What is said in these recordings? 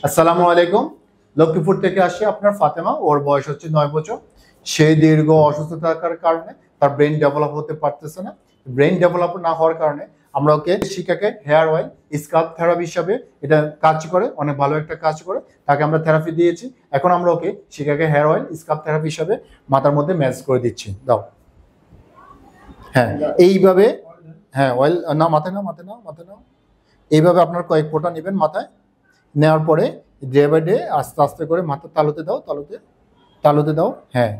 আসসালামু আলাইকুম। লক্ষ্মীপুর থেকে আসি আপনার ফাতেমা। ওর বয়স হচ্ছে 9 বছর। সে দীর্ঘ অসুস্থ থাকার কারণে তার ব্রেন ডেভেলপ হতে পারতেছে না। ব্রেন ডেভেলপ না হওয়ার কারণে আমরা ওকে শিকাকে হেয়ার অয়েল স্কাল্প থেরাপি হিসাবে এটা কাজ করে, অনেক ভালো একটা কাজ করে। তাকে আমরা থেরাপি দিয়েছি। এখন আমরা ওকে শিকাকে হেয়ার অয়েল স্কাল্প থেরাপি হিসাবে মাথার মধ্যে ম্যাসেজ করে দিচ্ছি। দাও। হ্যাঁ, এইভাবে। হ্যাঁ, অয়েল না, মাথায় নাও, মাথায় নাও, মাথায় নাও। এইভাবে আপনার কয়েক ফোঁটা নেবেন মাথায়। নেওয়ার পরে ডে বাই ডে আস্তে আস্তে করে মাথার তালুতে দাও, তালুতে দাও। হ্যাঁ,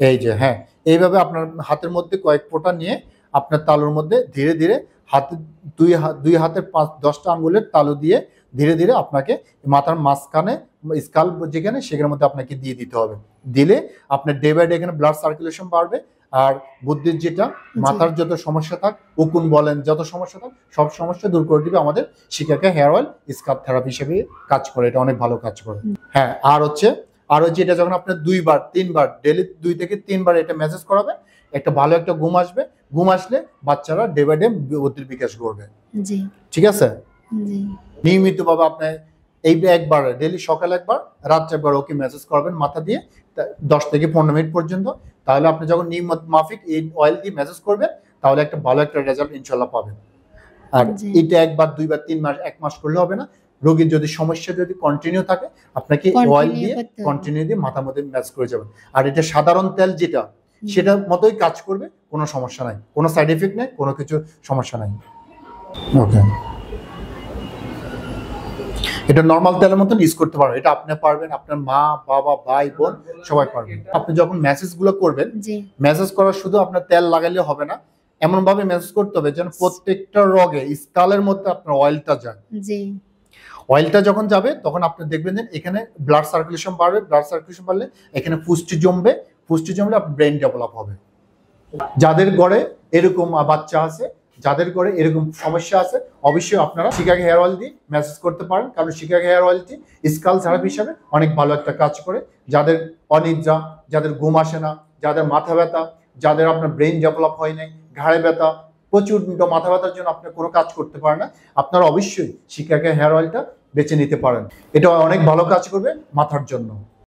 এই যে, হ্যাঁ, এইভাবে আপনার হাতের মধ্যে কয়েক ফোঁটা নিয়ে আপনার তালুর মধ্যে ধীরে ধীরে হাতে দুই হাতের 5-10টা আঙ্গুলের তালু দিয়ে ধীরে ধীরে আপনাকে মাথার মাঝখানে স্কাল্প যেখানে সেখানের মধ্যে আপনাকে দিয়ে দিতে হবে। দিলে আপনার ডে বাই ডে এখানে ব্লাড সার্কুলেশন বাড়বে। আর বুদ্ধির যেটা মাথার যত সমস্যা থাক, উকুন বলেন, যত সমস্যা থাক সব সমস্যা দূর করে দিবে আমাদের শিকাকে হেয়ার অয়েল স্কাল্প থেরাপি হিসেবে কাজ করে। এটা অনেক ভালো কাজ করে। হ্যাঁ, আর হচ্ছে এটা যখন আপনার 2-3 বার ডেলি 2 থেকে 3 বার এটা মেসেজ করাবে, একটা ভালো একটা ঘুম আসবে। ঘুম আসলে বাচ্চারা ডে বাই ডে বুদ্ধির বিকাশ করবে। জি, ঠিক আছে। জি, নিয়মিতভাবে আপনি এই একবার ডেলি সকালে একবার, রাত্রে একবার ওকে মেসেজ করবেন মাথা দিয়ে 10 থেকে 15 মিনিট পর্যন্ত। তাহলে আপনি যখন নিয়মিত মাফিক এই অয়েল দিয়ে মেসেজ করবেন তাহলে একটা ভালো একটা রেজাল্ট ইনশাল্লাহ পাবেন। আর এটা একবার, 2 বার, 3 মাস, 1 মাস করলে হবে না। রোগীর যদি সমস্যা যদি কন্টিনিউ থাকে, আপনাকে অয়েল দিয়ে কন্টিনিউ দিয়ে মাথার মধ্যে ম্যাচ করে যাবেন। আর এটা সাধারণ তেল যেটা, সেটার মতোই কাজ করবে, কোনো সমস্যা নাই, কোনো সাইড এফেক্ট নেই, কোনো কিছু সমস্যা নাই। ওকে, এটা নরমাল তেলের মতন ইউজ করতে পারবেন। এটা আপনি পারবেন, আপনার মা, বাবা, ভাই, বোন সবাই পারবেন। আপনি যখন মেসেজ গুলো করবেন, মেসেজ করা শুধু আপনার তেল লাগাইলে হবে না, এমন ভাবে মেসেজ করতে হবে যেন প্রত্যেকটা রগে স্কালের মধ্যে আপনার অয়েলটা যায়। জি, অয়েলটা যখন যাবে তখন আপনি দেখবেন যে এখানে ব্লাড সার্কুলেশন বাড়বে। ব্লাড সার্কুলেশন বাড়লে এখানে পুষ্টি জমবে। পুষ্টি জমলে আপনার ব্রেন ডেভেলপ হবে। যাদের ঘরে এরকম বাচ্চা আছে, যাদের ঘরে এরকম সমস্যা আছে, অবশ্যই আপনারা শিকাগো হেয়ার অয়েল দিয়ে মেসেজ করতে পারেন। কারণ শিকাগো হেয়ার অয়েলটি স্কাল থেরাপি হিসাবে অনেক ভালো একটা কাজ করে। যাদের অনিদ্রা, যাদের ঘুম আসে না, যাদের মাথা ব্যথা, যাদের আপনার ব্রেন ডেভেলপ হয় নাই, ঘাড়ে ব্যথা, প্রচুর মাথা ব্যথার জন্য আপনি কোনো কাজ করতে পারেন না, আপনারা অবশ্যই শিকাগো হেয়ার অয়েলটা বেছে নিতে পারেন। এটা অনেক ভালো কাজ করবে মাথার জন্য।